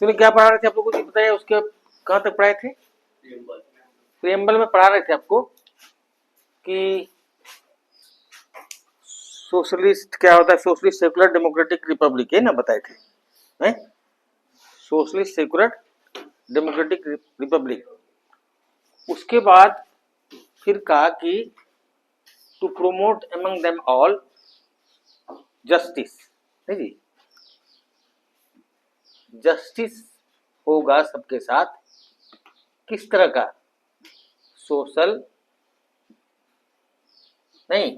सुनिए, क्या पढ़ा रहे थे आप लोगों को जी बताइए, उसके कहाँ तक पढ़ाए थे? प्रियम्बल में पढ़ा रहे थे आपको कि सोशलिस्ट क्या होता है, सोशलिस्ट सेकुलर डेमोक्रेटिक रिपब्लिक, है ना, बताए थे हैं? Socialist secular democratic republic. उसके बाद फिर कहा कि to promote among them all justice, है जी, जस्टिस होगा सबके साथ। किस तरह का? सोशल नहीं,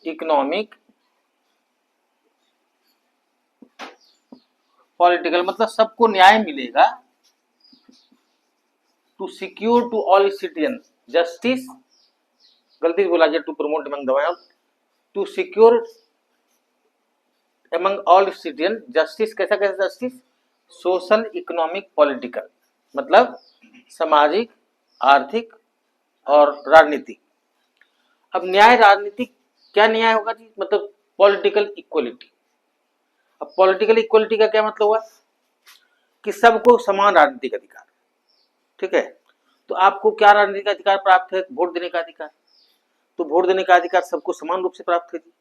इकोनॉमिक, पॉलिटिकल, मतलब सबको न्याय मिलेगा। To secure to all citizen justice, गलती से बोला गया, to promote among the all, to secure among all citizen justice. कैसा कैसा जस्टिस? सोशल, इकोनॉमिक, पॉलिटिकल, मतलब सामाजिक, आर्थिक और राजनीतिक। अब न्याय राजनीतिक, क्या न्याय होगा जी? मतलब पॉलिटिकल इक्वलिटी। अब पॉलिटिकल इक्वलिटी का क्या मतलब हुआ कि सबको समान राजनीतिक अधिकार, ठीक है। तो आपको क्या राजनीतिक अधिकार प्राप्त है? वोट देने का अधिकार। तो वोट देने का अधिकार सबको समान रूप से प्राप्त है जी।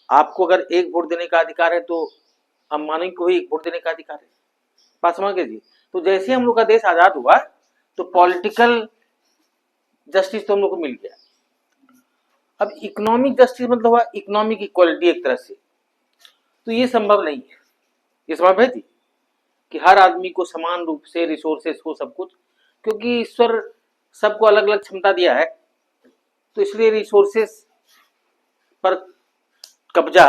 आपको अगर एक वोट देने का अधिकार है तो अंबानी को ही एक वोट देने का अधिकार है। बात समझ गए जी। तो जैसे हम लोग का देश आजाद हुआ तो पॉलिटिकल जस्टिस तो हम लोग को मिल गया। अब इकोनॉमिक जस्टिस मतलब हुआ इकोनॉमिक इक्वालिटी एक तरह से। तो ये संभव नहीं है। ये संभव है जी कि हर आदमी को समान रूप से रिसोर्सेस हो, सब कुछ, क्योंकि ईश्वर सबको अलग अलग क्षमता दिया है। तो इसलिए रिसोर्सेस पर कब्जा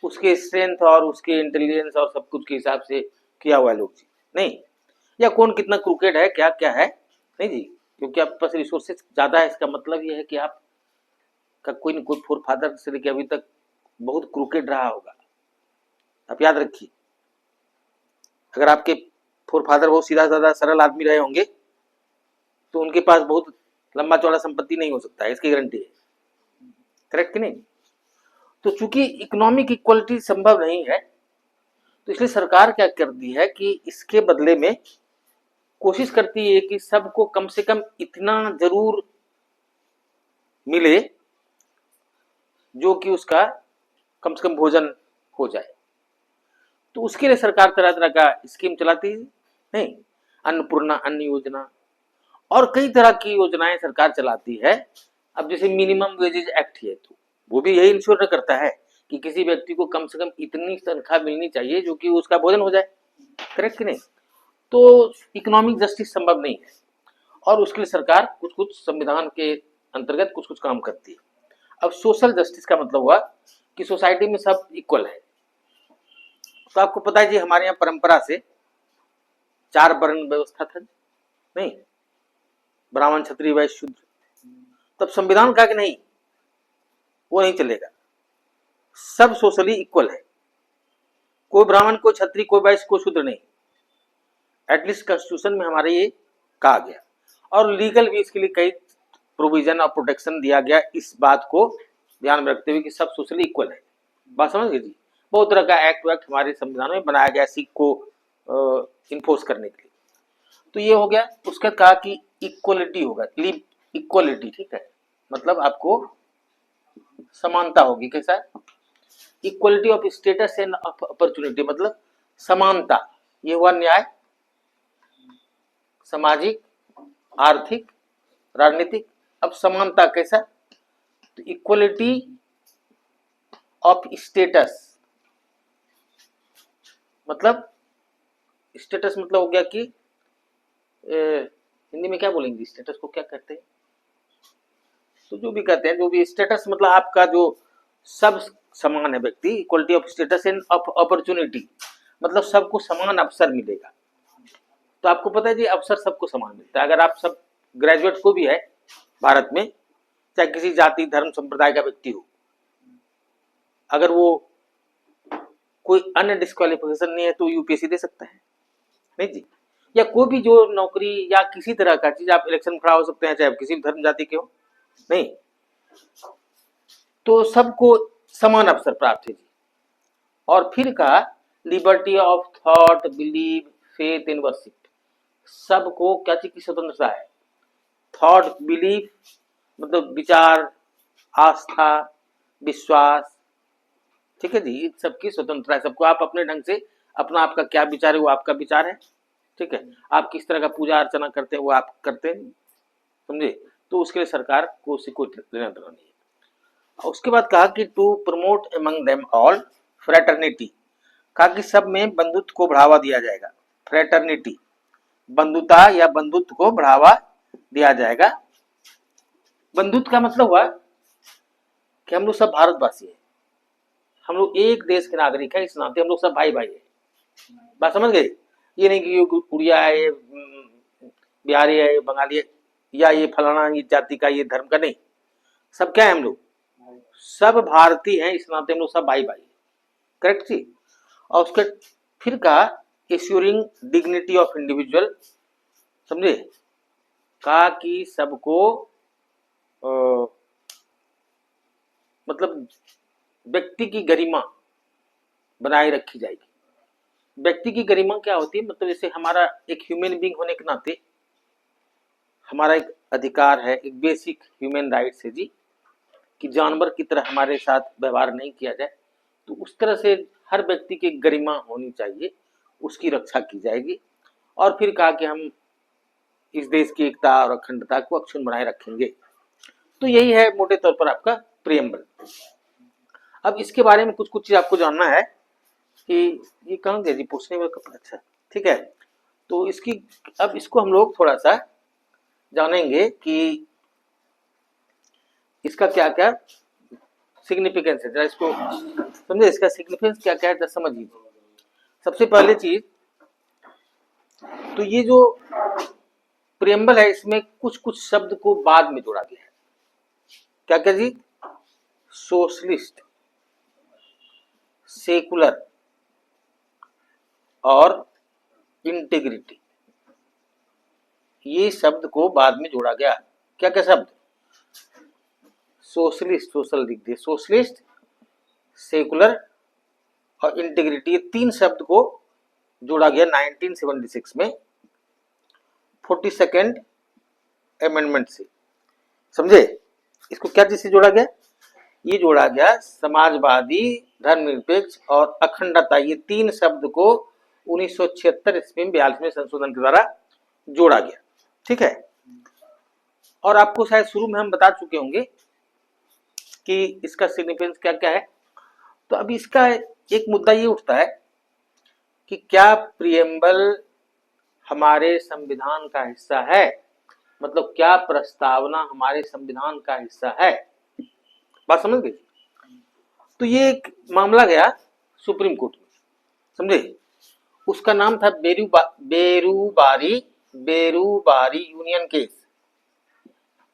उसके स्ट्रेंथ और उसके इंटेलिजेंस और सब कुछ के हिसाब से किया हुआ है लोग जी, नहीं या कौन कितना क्रूकेड है, क्या क्या है, नहीं जी। क्योंकि आपके पास रिसोर्सेस ज्यादा है, इसका मतलब ये है कि आप का कोई न कोई फोर फादर से लेकर अभी तक बहुत क्रूकेड रहा होगा। आप याद रखिए, अगर आपके फोर फादर बहुत सीधा साधा सरल आदमी रहे होंगे तो उनके पास बहुत लंबा चौड़ा संपत्ति नहीं हो सकता है, इसकी गारंटी है। करेक्ट कि नहीं? तो चूंकि इकोनॉमिक इक्वलिटी संभव नहीं है तो इसलिए सरकार क्या करती है कि इसके बदले में कोशिश करती है कि सबको कम से कम इतना जरूर मिले जो कि उसका कम से कम भोजन हो जाए। तो उसके लिए सरकार तरह तरह का स्कीम चलाती है, नहीं, अन्नपूर्णा अन्न योजना और कई तरह की योजनाएं सरकार चलाती है। अब जैसे मिनिमम वेजेज एक्ट है तो वो भी यही इंश्योर करता है कि किसी व्यक्ति को कम से कम इतनी तनख्वाह मिलनी चाहिए जो कि उसका भोजन हो जाए। करेक्ट कि नहीं? तो इकोनॉमिक जस्टिस संभव नहीं है और उसके लिए सरकार कुछ कुछ संविधान के अंतर्गत कुछ कुछ काम करती है। अब सोशल जस्टिस का मतलब हुआ कि सोसाइटी में सब इक्वल है। तो आपको पता है जी हमारे यहाँ परंपरा से 4 वर्ण व्यवस्था था, नहीं, ब्राह्मण, क्षत्रिय, वैश्य, शूद्र। तब संविधान कहा कि नहीं, वो नहीं चलेगा, सब सोशली इक्वल है, कोई ब्राह्मण, कोई क्षत्रिय, कोई वैश्य, कोई शूद्र नहीं। एटलीस्ट कॉन्स्टिट्यूशन में हमारे ये कहा गया और लीगल भी इसके लिए कई प्रोविजन और प्रोटेक्शन दिया गया, इस बात को ध्यान में रखते हुए कि सब सोशली इक्वल है। बात समझ गए जी? बहुत तरह का एक्ट हमारे संविधान में बनाया गया सीख को इन्फोर्स करने के लिए। तो ये हो गया। उसका कहा कि इक्वलिटी होगा, इक्वलिटी, ठीक है, मतलब आपको समानता होगी। कैसा? Equality of status and opportunity, मतलब समानता। ये हुआ न्याय, सामाजिक, आर्थिक, राजनीतिक। अब समानता कैसा? तो इक्वलिटी ऑफ स्टेटस, मतलब स्टेटस मतलब हो गया कि हिंदी में क्या बोलेंगे स्टेटस को, क्या कहते हैं? तो जो भी कहते हैं, जो भी स्टेटस मतलब आपका जो सब समान है व्यक्ति। Equality of status and opportunity, मतलब सबको समान अवसर मिलेगा। तो आपको पता है जी अवसर सबको समान मिलता है। अगर आप सब ग्रेजुएट को भी है भारत में, चाहे किसी जाति धर्म संप्रदाय का व्यक्ति हो, अगर वो कोई अन्य डिस्क्वालिफिकेशन नहीं है तो यूपीएससी दे सकता है, नहीं जी। या कोई भी जो नौकरी या किसी तरह का चीज, आप इलेक्शन में खड़ा हो सकते हैं चाहे किसी भी धर्म जाति के हो, नहीं, तो सबको समान अवसर प्राप्त है जी। और फिर कहा liberty of thought, believe, faith and worship. सबको क्या चीज की स्वतंत्रता है? थॉट, बिलीफ मतलब विचार, आस्था, विश्वास, ठीक है जी, इन सबकी स्वतंत्रता है। सबको आप अपने ढंग से अपना, आपका क्या विचार है वो आपका विचार है, ठीक है। आप किस तरह का पूजा अर्चना करते हैं वो आप करते हैं, समझे। तो उसके लिए सरकार को उससे कोई लेना देना नहीं है। और उसके बाद कहा कि to promote among them all fraternity, कहा कि सब में बंधुत्व को बढ़ावा दिया जाएगा। फ्रेटर्निटी, बंधुता या बंधुत्व को बढ़ावा दिया जाएगा। बंधुत्व का मतलब हुआ कि हम लोग सब भारतवासी हैं, हम लोग एक देश के नागरिक हैं, इस नाते हम लोग सब भाई भाई हैं। बात समझ गए? ये नहीं कि ये उड़िया है, ये बिहारी है, ये बंगाली है, या ये फलाना ये जाति का, ये धर्म का, नहीं। सब क्या है? हम लोग सब भारतीय हैं, इस नाते हम लोग सब भाई भाई। करेक्ट जी। और उसके फिर कहा एश्योरिंग डिग्निटी ऑफ इंडिविजुअल, समझे, कहा कि सबको मतलब व्यक्ति की गरिमा बनाए रखी जाएगी। व्यक्ति की गरिमा क्या होती है? मतलब जैसे हमारा एक ह्यूमन बीइंग होने के नाते हमारा एक अधिकार है, एक बेसिक ह्यूमन राइट्स है जी, कि जानवर की तरह हमारे साथ व्यवहार नहीं किया जाए। तो उस तरह से हर व्यक्ति की गरिमा होनी चाहिए, उसकी रक्षा की जाएगी। और फिर कहा कि हम इस देश की एकता और अखंडता को अक्षुण्ण बनाए रखेंगे। तो यही है मोटे तौर पर आपका प्रियम्बल। अब इसके बारे में कुछ कुछ चीज आपको जानना है कि ये कहाँ गया जी पूछने में। अच्छा ठीक है, तो इसकी अब इसको हम लोग थोड़ा सा जानेंगे कि इसका क्या क्या सिग्निफिकेंस है। जरा इसको समझे, इसका सिग्निफिकेंस क्या क्या है जरा समझ लीजिए। सबसे पहले चीज तो ये जो प्रियम्बल है इसमें कुछ कुछ शब्द को बाद में जोड़ा गया है। क्या क्या जी? सोशलिस्ट, सेकुलर और इंटीग्रिटी, ये शब्द को बाद में जोड़ा गया। क्या क्या शब्द? सोशलिस्ट, सोशल लिख दिए, सोशलिस्ट, सेकुलर और इंटीग्रिटी, ये तीन शब्द को जोड़ा गया 1976 में 42nd अमेंडमेंट से। समझे? इसको क्या चीज से जोड़ा गया? ये जोड़ा गया समाजवादी, धर्मनिरपेक्ष और अखंडता, ये तीन शब्द को 1976 ईस्वी में 42वें संशोधन के द्वारा जोड़ा गया। ठीक है। और आपको शायद शुरू में हम बता चुके होंगे कि इसका सिग्निफिकेंस क्या क्या है। तो अभी इसका एक मुद्दा ये उठता है कि क्या प्रियम्बल हमारे संविधान का हिस्सा है? मतलब क्या प्रस्तावना हमारे संविधान का हिस्सा है? बात समझ गई? तो ये एक मामला गया सुप्रीम कोर्ट में, समझे। उसका नाम था बेरूबारी यूनियन केस।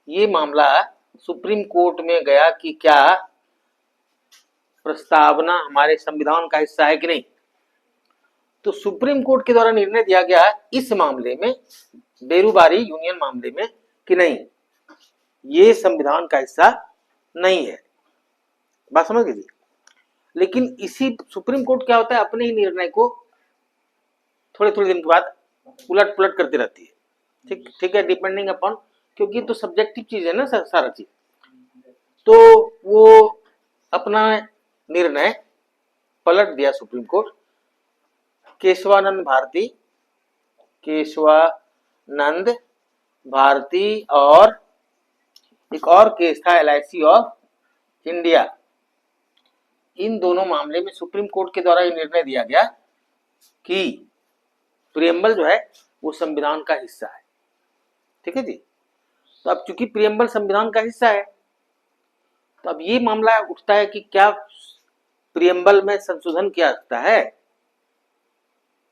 ये मामला सुप्रीम कोर्ट में गया कि क्या प्रस्तावना हमारे संविधान का हिस्सा है कि नहीं। तो सुप्रीम कोर्ट के द्वारा निर्णय दिया गया इस मामले में, बेरूबारी यूनियन मामले में, कि नहीं, ये संविधान का हिस्सा नहीं है। बात समझ गई? लेकिन इसी सुप्रीम कोर्ट क्या होता है, अपने ही निर्णय को थोड़े थोड़े दिन के बाद उलट पुलट करती रहती है। ठीक है, डिपेंडिंग अपॉन, क्योंकि तो सब्जेक्टिव चीज है ना सारा चीज। तो वो अपना निर्णय पलट दिया सुप्रीम कोर्ट। केशवानंद भारती और एक और केस था LIC ऑफ इंडिया, इन दोनों मामले में सुप्रीम कोर्ट के द्वारा ये निर्णय दिया गया कि प्रियम्बल जो है वो संविधान का हिस्सा है। ठीक है जी। तो अब चूंकि प्रियम्बल संविधान का हिस्सा है, तो अब ये मामला उठता है कि क्या प्रियम्बल में संशोधन किया जाता है?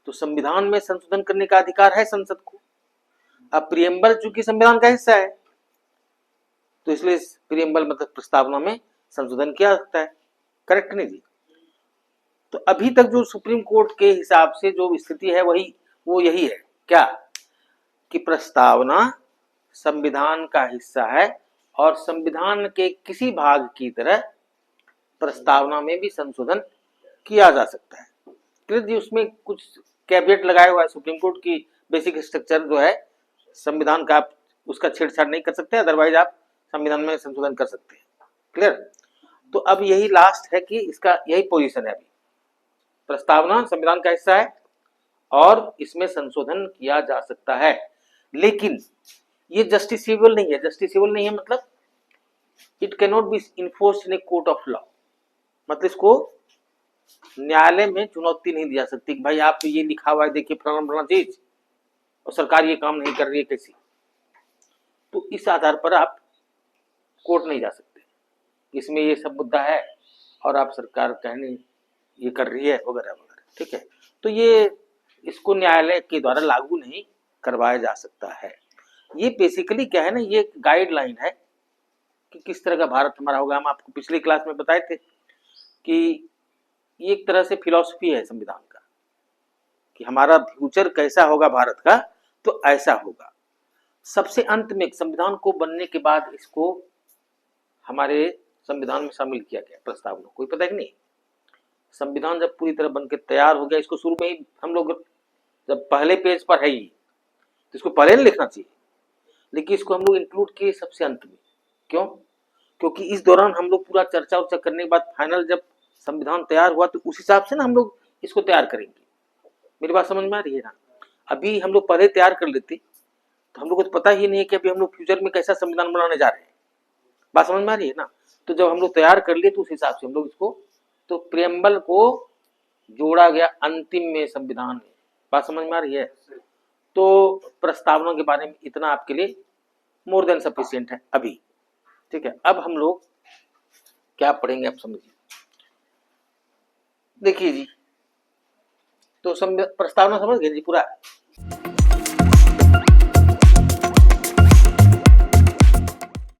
तो संविधान में संशोधन करने का अधिकार है संसद को। अब प्रियम्बल चूंकि संविधान का हिस्सा है, तो इसलिए प्रियम्बल मतलब प्रस्तावना में संशोधन किया जा सकता है। करेक्ट नहीं जी? तो अभी तक जो सुप्रीम कोर्ट के हिसाब से जो स्थिति है वो यही है, क्या, कि प्रस्तावना संविधान का हिस्सा है और संविधान के किसी भाग की तरह प्रस्तावना में भी संशोधन किया जा सकता है। क्लियर जी, उसमें कुछ कैविएट लगाया हुआ है सुप्रीम कोर्ट की, बेसिक स्ट्रक्चर जो है संविधान का, आप उसका छेड़छाड़ नहीं कर सकते, अदरवाइज आप संविधान में संशोधन कर सकते हैं। क्लियर। तो अब यही लास्ट है कि इसका यही पोजीशन है, अभी प्रस्तावना संविधान का हिस्सा है और इसमें संशोधन किया जा सकता है, लेकिन ये जस्टिसेबल नहीं है। जस्टिसेबल नहीं है मतलब it can not be enforced in a court of law, मतलब इसको न्यायालय में चुनौती नहीं दी जा सकती कि भाई आप ये लिखा हुआ है देखिए फलाना फलाना चीज और सरकार ये काम नहीं कर रही है कैसी, तो इस आधार पर आप कोर्ट नहीं जा सकते, इसमें ये सब मुद्दा है और आप सरकार कहने ये कर रही है वगैरह वगैरह। ठीक है, तो ये इसको न्यायालय के द्वारा लागू नहीं करवाया जा सकता है। ये बेसिकली क्या है ना, ये गाइडलाइन है कि किस तरह का भारत हमारा होगा। हम आपको पिछली क्लास में बताए थे कि ये एक तरह से फिलॉसफी है संविधान का कि हमारा फ्यूचर कैसा होगा भारत का, तो ऐसा होगा। सबसे अंत में संविधान को बनने के बाद इसको हमारे संविधान में शामिल किया गया प्रस्तावना, कोई पता है कि नहीं। संविधान जब पूरी तरह बनकर तैयार हो गया, इसको शुरू में ही हम लोग जब पहले पेज पर है ही तो इसको पहले नहीं लिखना चाहिए, लेकिन इसको हम लोग इंक्लूड किए सबसे अंत में। क्यों? क्योंकि इस दौरान हम लोग पूरा चर्चा उर्चा करने के बाद फाइनल जब संविधान तैयार हुआ तो उस हिसाब से ना हम लोग इसको तैयार करेंगे। मेरी बात समझ में आ रही है ना। अभी हम लोग पहले तैयार कर लेते तो हम लोग को तो पता ही नहीं है कि अभी हम लोग फ्यूचर में कैसा संविधान बनाने जा रहे हैं। बात समझ में आ रही है ना। तो जब हम लोग तैयार कर लिए तो उस हिसाब से हम लोग इसको, तो प्रियम्बल को जोड़ा गया अंतिम में संविधान में। बात समझ में आ रही है। तो प्रस्तावना के बारे में इतना आपके लिए मोर देन सफिशिएंट है अभी। ठीक है, अब हम लोग क्या पढ़ेंगे आप समझिए। देखिए जी, तो प्रस्तावना समझ गए जी पूरा।